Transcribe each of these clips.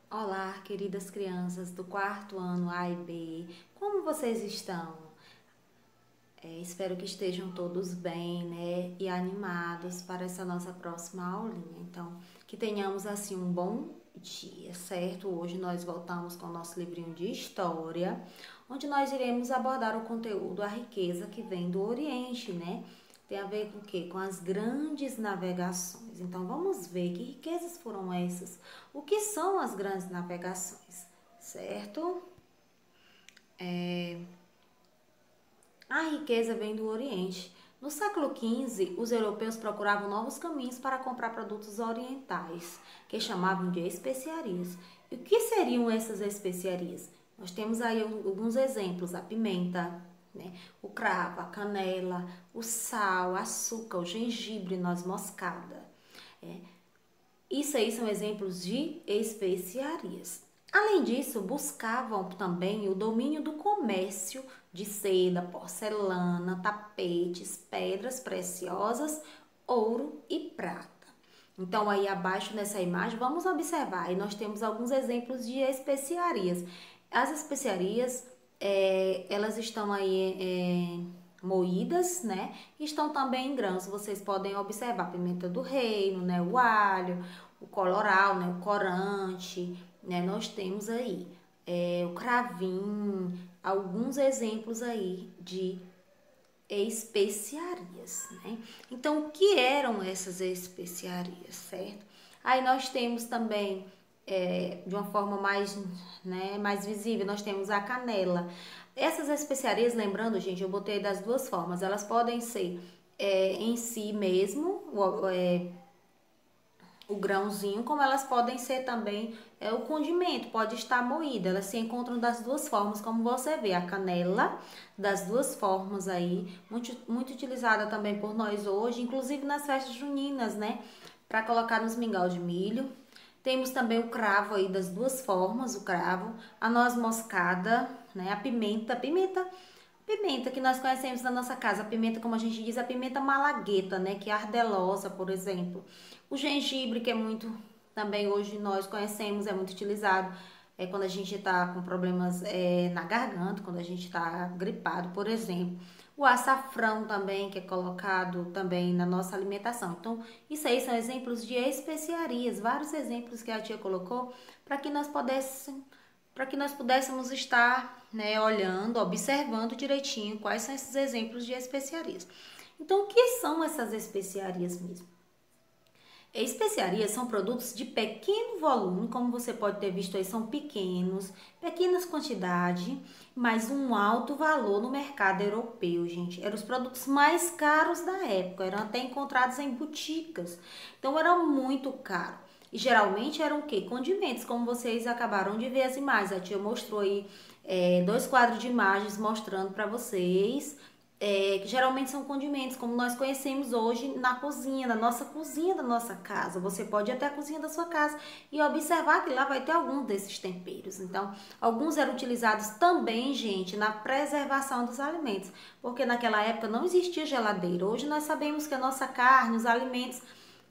Olá, queridas crianças do quarto ano A e B, como vocês estão? Espero que estejam todos bem, né? E animados para essa nossa próxima aulinha. Então, que tenhamos assim um bom dia, certo? Hoje nós voltamos com o nosso livrinho de história, onde nós iremos abordar o conteúdo, a riqueza que vem do Oriente, né? Tem a ver com o quê? Com as grandes navegações. Então, vamos ver que riquezas foram essas. O que são as grandes navegações, certo? A riqueza vem do Oriente. No século XV, os europeus procuravam novos caminhos para comprar produtos orientais, que chamavam de especiarias. E o que seriam essas especiarias? Nós temos aí alguns exemplos: a pimenta, né? O cravo, a canela, o sal, o açúcar, o gengibre, noz moscada. Isso aí são exemplos de especiarias. Além disso, buscavam também o domínio do comércio de seda, porcelana, tapetes, pedras preciosas, ouro e prata. Então, aí abaixo nessa imagem, vamos observar. Aí nós temos alguns exemplos de especiarias. As especiarias, elas estão aí moídas, né? Estão também em grãos. Vocês podem observar pimenta do reino, né? O alho, o colorau, né? O corante, né? Nós temos aí o cravim, alguns exemplos aí de especiarias, né? Então, o que eram essas especiarias, certo? Aí nós temos também, de uma forma mais, né, mais visível, nós temos a canela. Essas especiarias, lembrando, gente, eu botei das duas formas. Elas podem ser em si mesmo, o grãozinho, como elas podem ser também o condimento, pode estar moída. Elas se encontram das duas formas, como você vê, a canela, das duas formas aí, muito utilizada também por nós hoje, inclusive nas festas juninas, né? Para colocar nos mingau de milho. Temos também o cravo aí das duas formas, o cravo, a noz moscada, né? A pimenta que nós conhecemos na nossa casa, a pimenta, como a gente diz, a pimenta malagueta, né? Que é ardelosa, por exemplo. O gengibre, que é muito, também hoje nós conhecemos, é muito utilizado quando a gente está com problemas na garganta, quando a gente está gripado, por exemplo. O açafrão também, que é colocado também na nossa alimentação. Então, isso aí são exemplos de especiarias, vários exemplos que a tia colocou para que nós pudéssemos estar, né, olhando, observando direitinho quais são esses exemplos de especiarias. Então, o que são essas especiarias mesmo? Especiarias são produtos de pequeno volume, como você pode ter visto aí, são pequenos, pequenas quantidades, mas um alto valor no mercado europeu, gente. Eram os produtos mais caros da época, eram até encontrados em boticas, então era muito caro. E geralmente eram o quê? Condimentos, como vocês acabaram de ver as imagens. A tia mostrou aí dois quadros de imagens mostrando para vocês que geralmente são condimentos, como nós conhecemos hoje na cozinha, na nossa cozinha da nossa casa. Você pode ir até a cozinha da sua casa e observar que lá vai ter algum desses temperos. Então, alguns eram utilizados também, gente, na preservação dos alimentos, porque naquela época não existia geladeira. Hoje nós sabemos que a nossa carne, os alimentos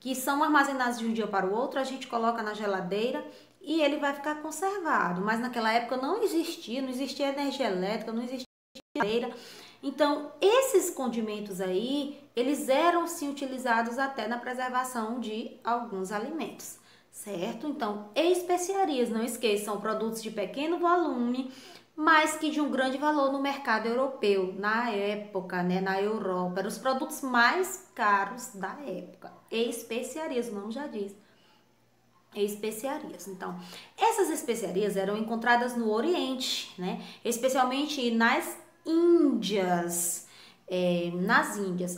que são armazenados de um dia para o outro, a gente coloca na geladeira e ele vai ficar conservado. Mas naquela época não existia energia elétrica, não existia geladeira. Então, esses condimentos aí, eles eram sim utilizados até na preservação de alguns alimentos, certo? Então, especiarias, não esqueçam, produtos de pequeno volume, mas que de um grande valor no mercado europeu, na época, né, na Europa, eram os produtos mais caros da época. Especiarias, o nome já diz. Especiarias. Então, essas especiarias eram encontradas no Oriente, né? Especialmente nas Índias,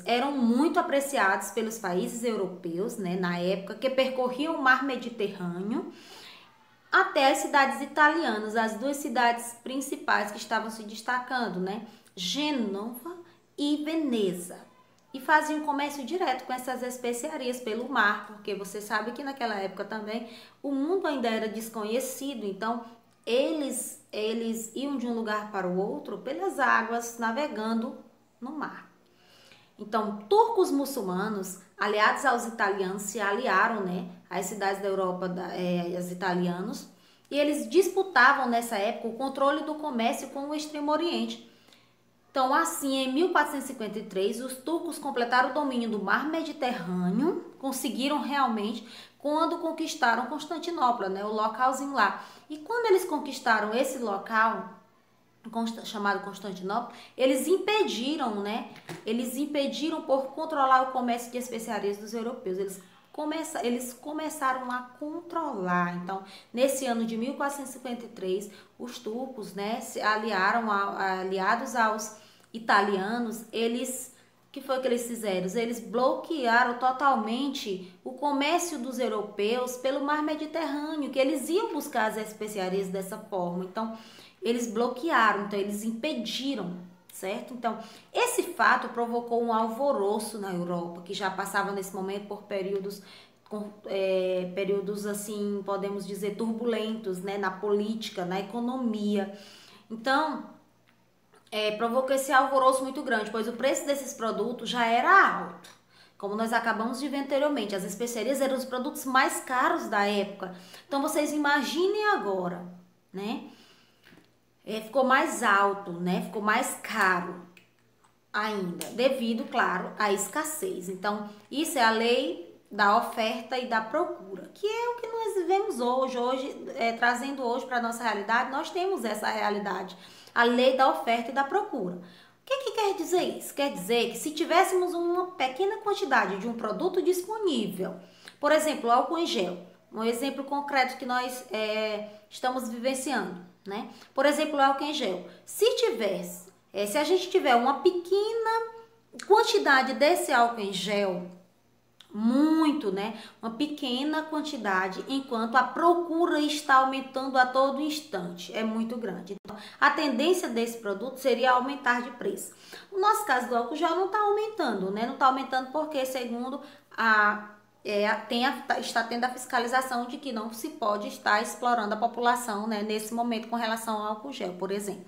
eram muito apreciados pelos países europeus, né, na época, que percorriam o mar Mediterrâneo até as cidades italianas, as duas cidades principais que estavam se destacando, né, Gênova e Veneza. E faziam comércio direto com essas especiarias pelo mar, porque você sabe que naquela época também o mundo ainda era desconhecido, então eles iam de um lugar para o outro pelas águas, navegando no mar. Então, turcos muçulmanos, aliados aos italianos, se aliaram, né, às cidades da Europa, aos italianos, e eles disputavam nessa época o controle do comércio com o Extremo Oriente. Então, assim, em 1453, os turcos completaram o domínio do Mar Mediterrâneo, conseguiram realmente quando conquistaram Constantinopla, né, o localzinho lá. E quando eles conquistaram esse local, chamado Constantinopla, eles impediram, né, por controlar o comércio de especiarias dos europeus. Eles começaram a controlar. Então, nesse ano de 1453, os turcos, né, se aliaram aliados aos italianos. Que foi que eles fizeram? Eles bloquearam totalmente o comércio dos europeus pelo mar Mediterrâneo, que eles iam buscar as especiarias dessa forma. Então, eles bloquearam, então eles impediram, certo? Então, esse fato provocou um alvoroço na Europa, que já passava nesse momento por períodos assim, podemos dizer, turbulentos, né? Na política, na economia. Então, provocou esse alvoroço muito grande, pois o preço desses produtos já era alto. Como nós acabamos de ver anteriormente, as especiarias eram os produtos mais caros da época. Então, vocês imaginem agora, né? Ficou mais alto, né? Ficou mais caro ainda, devido, claro, à escassez. Então, isso é a lei da oferta e da procura, que é o que nós vivemos hoje, trazendo hoje para a nossa realidade. Nós temos essa realidade, a lei da oferta e da procura. O que quer dizer isso? Quer dizer que se tivéssemos uma pequena quantidade de um produto disponível, por exemplo, álcool em gel, um exemplo concreto que nós estamos vivenciando, né? Por exemplo, álcool em gel. Se a gente tiver uma pequena quantidade desse álcool em gel, muito, né? Uma pequena quantidade, enquanto a procura está aumentando a todo instante, é muito grande. Então, a tendência desse produto seria aumentar de preço. No nosso caso do álcool gel não está aumentando, né? Não está aumentando porque, segundo está tendo a fiscalização de que não se pode estar explorando a população, né, nesse momento com relação ao álcool gel, por exemplo.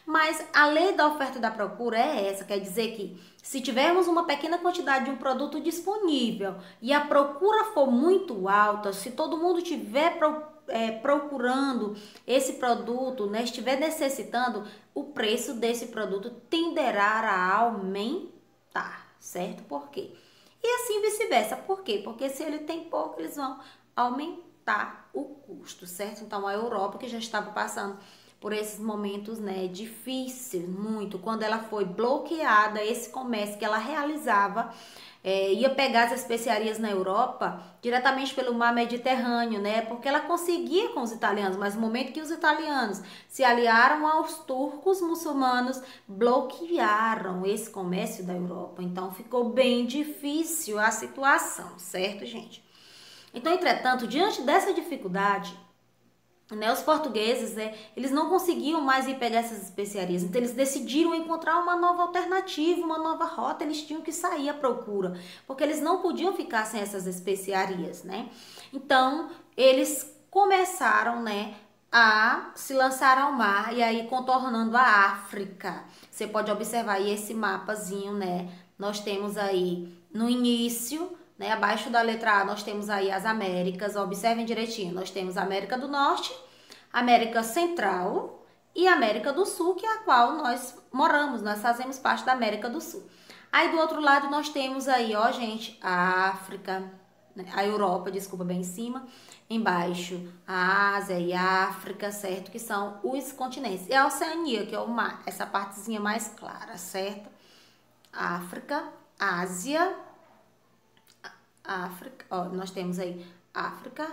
Mas a lei da oferta e da procura é essa, quer dizer que se tivermos uma pequena quantidade de um produto disponível e a procura for muito alta, se todo mundo estiver procurando esse produto, né, estiver necessitando, o preço desse produto tenderá a aumentar, certo? Por quê? E assim vice-versa. Por quê? Porque se ele tem pouco, eles vão aumentar o custo, certo? Então, a Europa, que já estava passando por esses momentos, né, difíceis, muito, quando ela foi bloqueada, esse comércio que ela realizava, ia pegar as especiarias na Europa diretamente pelo mar Mediterrâneo, né? Porque ela conseguia com os italianos, mas no momento que os italianos se aliaram aos turcos muçulmanos, bloquearam esse comércio da Europa. Então ficou bem difícil a situação, certo, gente? Então, entretanto, diante dessa dificuldade, né, os portugueses, eles não conseguiam mais ir pegar essas especiarias, então eles decidiram encontrar uma nova alternativa, uma nova rota. Eles tinham que sair à procura, porque eles não podiam ficar sem essas especiarias, né? Então, eles começaram, né, a se lançar ao mar e aí contornando a África. Você pode observar aí esse mapazinho, né? Nós temos aí no início, né, abaixo da letra A, nós temos aí as Américas. Observem direitinho. Nós temos a América do Norte, América Central e América do Sul, que é a qual nós moramos. Nós fazemos parte da América do Sul. Aí do outro lado nós temos aí, ó, gente, a África, né, a Europa, desculpa, bem em cima. Embaixo, a Ásia e a África, certo? Que são os continentes. E a Oceania, que é o mar, essa partezinha mais clara, certo? África, Ásia... África, ó, nós temos aí África,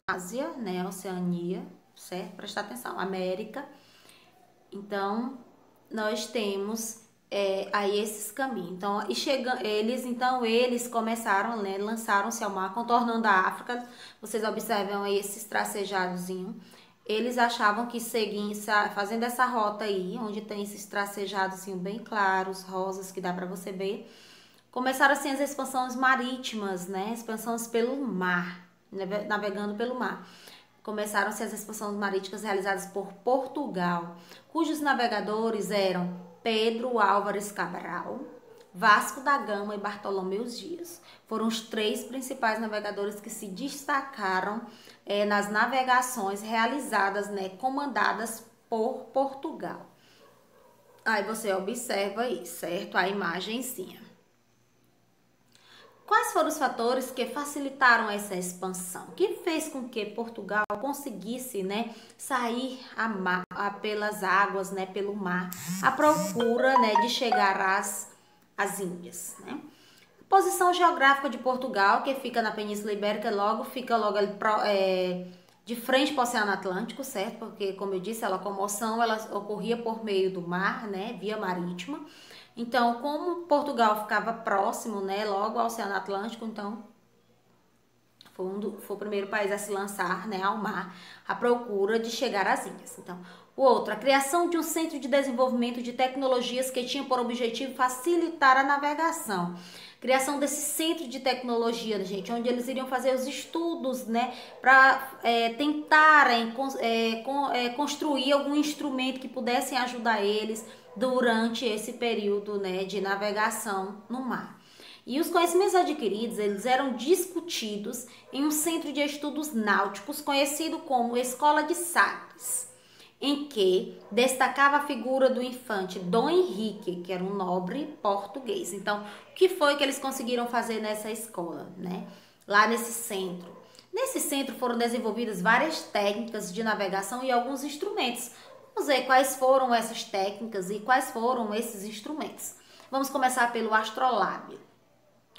Ásia, né, Oceania, certo? Prestar atenção, América. Então, nós temos aí esses caminhos. Então, eles começaram, né, lançaram-se ao mar, contornando a África. Vocês observam aí esses tracejadozinhos. Eles achavam que fazendo essa rota aí, onde tem esses tracejados bem claros, rosas, que dá para você ver. Começaram assim as expansões marítimas, né? Expansões pelo mar, navegando pelo mar. Começaram-se as expansões marítimas realizadas por Portugal, cujos navegadores eram Pedro Álvares Cabral, Vasco da Gama e Bartolomeu Dias. Foram os 3 principais navegadores que se destacaram nas navegações realizadas, né, comandadas por Portugal. Aí você observa aí, certo? A imagenzinha. Quais foram os fatores que facilitaram essa expansão? Que fez com que Portugal conseguisse, né, sair pelas águas, né, pelo mar, à procura, né, de chegar às Índias, né? A posição geográfica de Portugal, que fica na Península Ibérica, fica logo ali, de frente para o Oceano Atlântico, certo? Porque, como eu disse, a locomoção ela ocorria por meio do mar, né, via marítima. Então, como Portugal ficava próximo, né, logo ao Oceano Atlântico, então foi o primeiro país a se lançar, né, ao mar à procura de chegar às ilhas. Então, o outro, a criação de um centro de desenvolvimento de tecnologias que tinha por objetivo facilitar a navegação. Criação desse centro de tecnologia, gente, onde eles iriam fazer os estudos, né, para tentarem construir algum instrumento que pudessem ajudar eles durante esse período, né, de navegação no mar. E os conhecimentos adquiridos, eles eram discutidos em um centro de estudos náuticos conhecido como Escola de Sagres, em que destacava a figura do infante Dom Henrique, que era um nobre português. Então, o que foi que eles conseguiram fazer nessa escola, né? Lá nesse centro. Nesse centro foram desenvolvidas várias técnicas de navegação e alguns instrumentos. Vamos ver quais foram essas técnicas e quais foram esses instrumentos. Vamos começar pelo astrolábio.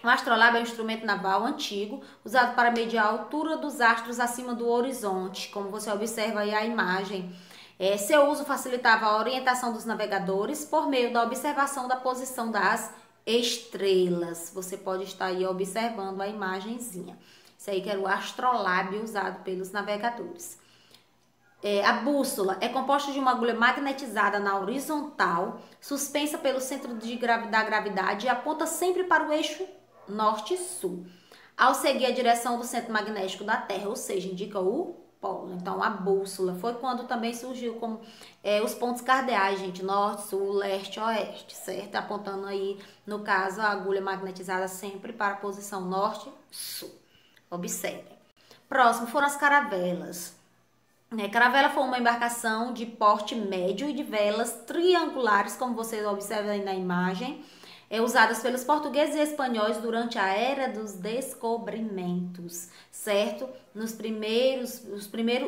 O astrolábio é um instrumento naval antigo, usado para medir a altura dos astros acima do horizonte, como você observa aí a imagem. Seu uso facilitava a orientação dos navegadores por meio da observação da posição das estrelas. Você pode estar aí observando a imagenzinha. Isso aí que era o astrolábio usado pelos navegadores. A bússola é composta de uma agulha magnetizada na horizontal, suspensa pelo centro da gravidade e aponta sempre para o eixo norte-sul, ao seguir a direção do centro magnético da Terra, ou seja, indica o polo. Então, a bússola foi quando também surgiu como os pontos cardeais, gente, norte, sul, leste, oeste, certo? Apontando aí, no caso, a agulha magnetizada sempre para a posição norte-sul. Observem. Próximo foram as caravelas. Caravela foi uma embarcação de porte médio e de velas triangulares, como vocês observam aí na imagem, usadas pelos portugueses e espanhóis durante a Era dos Descobrimentos, certo?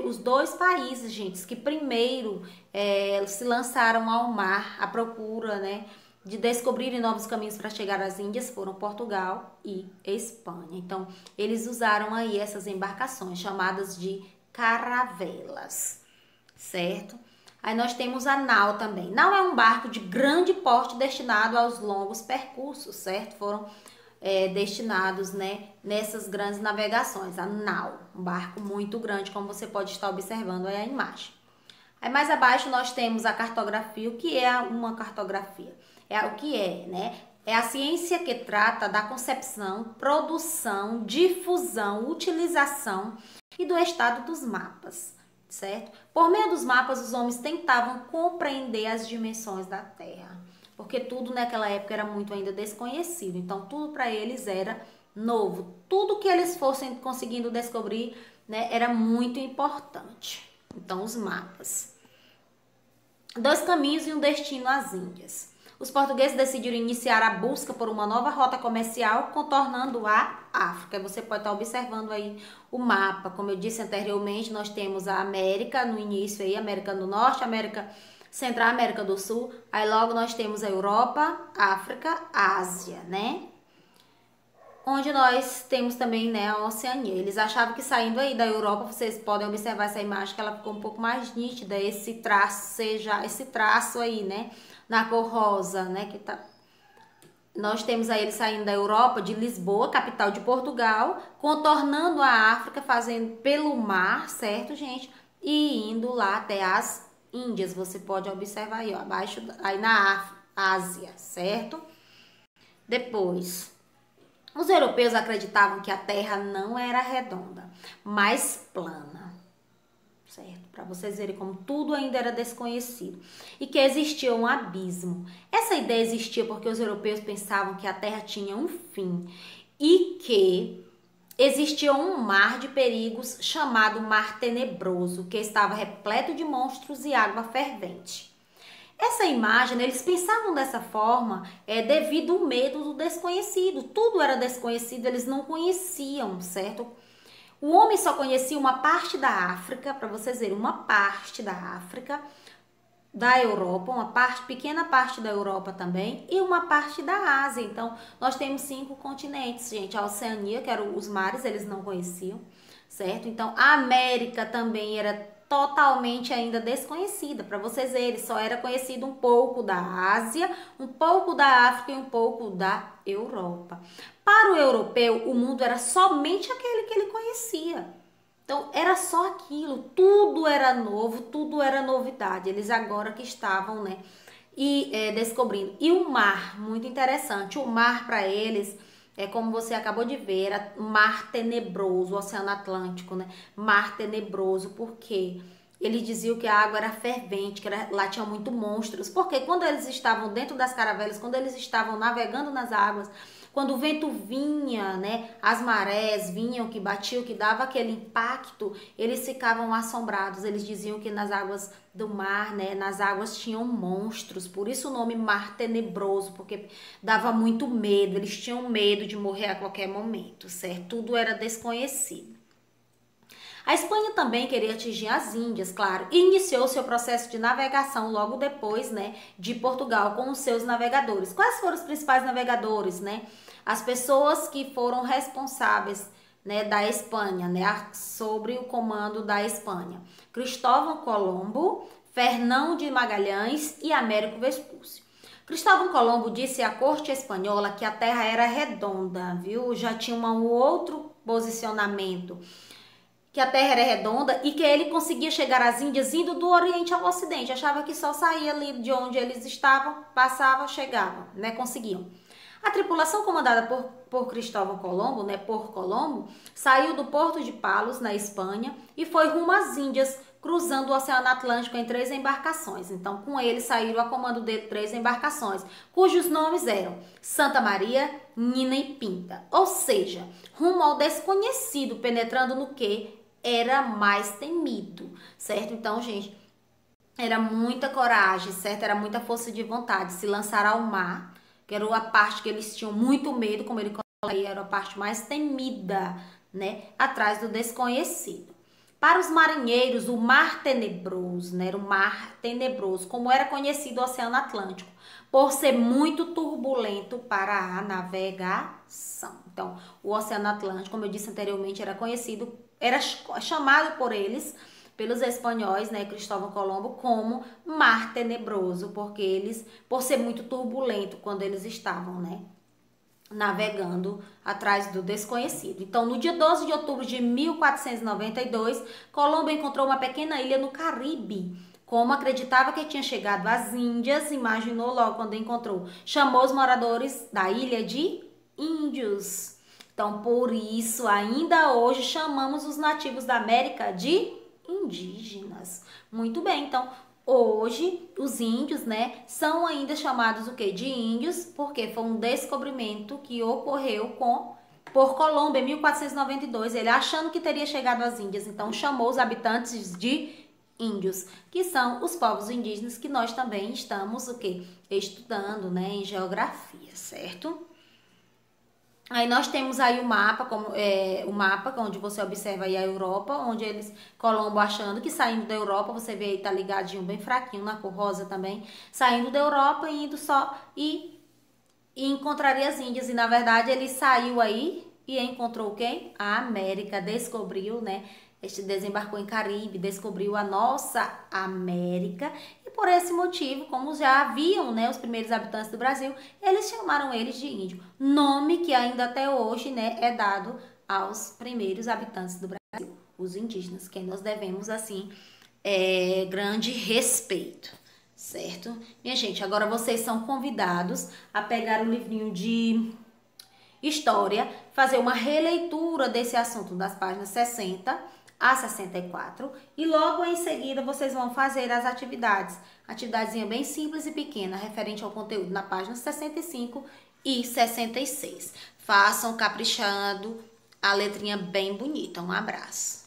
Os 2 países, gente, que primeiro se lançaram ao mar à procura, né, de descobrirem novos caminhos para chegar às Índias foram Portugal e Espanha. Então, eles usaram aí essas embarcações chamadas de caravelas, certo? Aí nós temos a nau também. Nau é um barco de grande porte destinado aos longos percursos, certo? Foram destinados, né, nessas grandes navegações. A nau, um barco muito grande, como você pode estar observando aí a imagem. Aí mais abaixo nós temos a cartografia. O que é uma cartografia? Né? É a ciência que trata da concepção, produção, difusão, utilização e do estado dos mapas, certo? Por meio dos mapas, os homens tentavam compreender as dimensões da Terra, porque tudo naquela época era muito ainda desconhecido, então tudo para eles era novo. Tudo que eles fossem conseguindo descobrir, né, era muito importante. Então, os mapas. 2 caminhos e um destino às Índias. Os portugueses decidiram iniciar a busca por uma nova rota comercial, contornando a África. Você pode estar observando aí o mapa. Como eu disse anteriormente, nós temos a América no início aí, América do Norte, América Central, América do Sul. Aí logo nós temos a Europa, África, Ásia, né? Onde nós temos também, né, a Oceania. Eles achavam que saindo aí da Europa, vocês podem observar essa imagem que ela ficou um pouco mais nítida, esse traço aí, né, na cor rosa, né, que tá. Nós temos aí eles saindo da Europa, de Lisboa, capital de Portugal, contornando a África, fazendo pelo mar, certo, gente? E indo lá até as Índias. Você pode observar aí, ó, abaixo, aí na Ásia, certo? Depois, os europeus acreditavam que a Terra não era redonda, mas plana, certo? Para vocês verem como tudo ainda era desconhecido e que existia um abismo. Essa ideia existia porque os europeus pensavam que a Terra tinha um fim e que existia um mar de perigos chamado Mar Tenebroso, que estava repleto de monstros e água fervente. Essa imagem, eles pensavam dessa forma devido ao medo do desconhecido. Tudo era desconhecido, eles não conheciam, certo? O homem só conhecia uma parte da África, para vocês verem, uma parte da África, da Europa, pequena parte da Europa também, e uma parte da Ásia. Então, nós temos 5 continentes, gente. A Oceania, que eram os mares, eles não conheciam, certo? Então, a América também era totalmente ainda desconhecida. Para vocês verem, só era conhecido um pouco da Ásia, um pouco da África e um pouco da Europa. Para o europeu, o mundo era somente aquele que ele conhecia. Então, era só aquilo, tudo era novo, tudo era novidade. Eles agora que estavam, né, descobrindo. E o mar, muito interessante, o mar para eles, como você acabou de ver, era mar tenebroso, o Oceano Atlântico, né, mar tenebroso, porque eles diziam que a água era fervente, que lá tinha muito monstros, porque quando eles estavam dentro das caravelas, quando eles estavam navegando nas águas, quando o vento vinha, né, as marés vinham, que batiam, que dava aquele impacto, eles ficavam assombrados. Eles diziam que nas águas do mar, né, nas águas tinham monstros, por isso o nome Mar Tenebroso, porque dava muito medo, eles tinham medo de morrer a qualquer momento, certo? Tudo era desconhecido. A Espanha também queria atingir as Índias, claro, e iniciou seu processo de navegação logo depois, né, de Portugal com os seus navegadores. Quais foram os principais navegadores, né? As pessoas que foram responsáveis, né, da Espanha, né, sobre o comando da Espanha. Cristóvão Colombo, Fernão de Magalhães e Américo Vespúcio. Cristóvão Colombo disse à corte espanhola que a Terra era redonda, viu? Já tinha um outro posicionamento, que a Terra era redonda e que ele conseguia chegar às Índias indo do Oriente ao Ocidente. Achava que só saía ali de onde eles estavam, passava, chegava, né? Conseguiam. A tripulação comandada por Cristóvão Colombo, né, por Colombo, saiu do porto de Palos, na Espanha, e foi rumo às Índias, cruzando o Oceano Atlântico em 3 embarcações. Então, com ele saíram a comando dele 3 embarcações, cujos nomes eram Santa Maria, Nina e Pinta. Ou seja, rumo ao desconhecido, penetrando no que era mais temido, certo? Então, gente, era muita coragem, certo? Era muita força de vontade se lançar ao mar, que era a parte que eles tinham muito medo, como ele colocou aí, era a parte mais temida, né? Atrás do desconhecido. Para os marinheiros, o Mar Tenebroso, né? Era o Mar Tenebroso, como era conhecido o Oceano Atlântico, por ser muito turbulento para a navegação. Então, o Oceano Atlântico, como eu disse anteriormente, era conhecido, era chamado por eles, pelos espanhóis, né, Cristóvão Colombo, como Mar Tenebroso, porque por ser muito turbulento quando eles estavam, né, navegando atrás do desconhecido. Então, no dia 12 de outubro de 1492, Colombo encontrou uma pequena ilha no Caribe. Como acreditava que tinha chegado às Índias, imaginou logo quando encontrou. Chamou os moradores da ilha de índios. Então, por isso, ainda hoje chamamos os nativos da América de indígenas. Muito bem, então hoje os índios, né, são ainda chamados o quê? De índios, porque foi um descobrimento que ocorreu por Colombo em 1492, ele achando que teria chegado às Índias, então chamou os habitantes de índios, que são os povos indígenas que nós também estamos o quê? Estudando, né, em geografia, certo? Aí nós temos aí o mapa, onde você observa aí a Europa, onde Colombo achando que saindo da Europa, você vê aí, tá ligadinho, bem fraquinho, na cor rosa também, saindo da Europa e indo só, e encontraria as Índias, e na verdade ele saiu aí e encontrou quem? A América, descobriu, né, desembarcou em Caribe, descobriu a nossa América, e por esse motivo, como já haviam, né, os primeiros habitantes do Brasil, eles chamaram eles de índio, nome que ainda até hoje, né, é dado aos primeiros habitantes do Brasil, os indígenas, que nós devemos, assim, grande respeito, certo? Minha gente, agora vocês são convidados a pegar o livrinho de História, fazer uma releitura desse assunto das páginas 60 a 64 e logo em seguida vocês vão fazer as atividades. Atividadezinha bem simples e pequena, referente ao conteúdo na página 65 e 66. Façam caprichando, a letrinha bem bonita. Um abraço.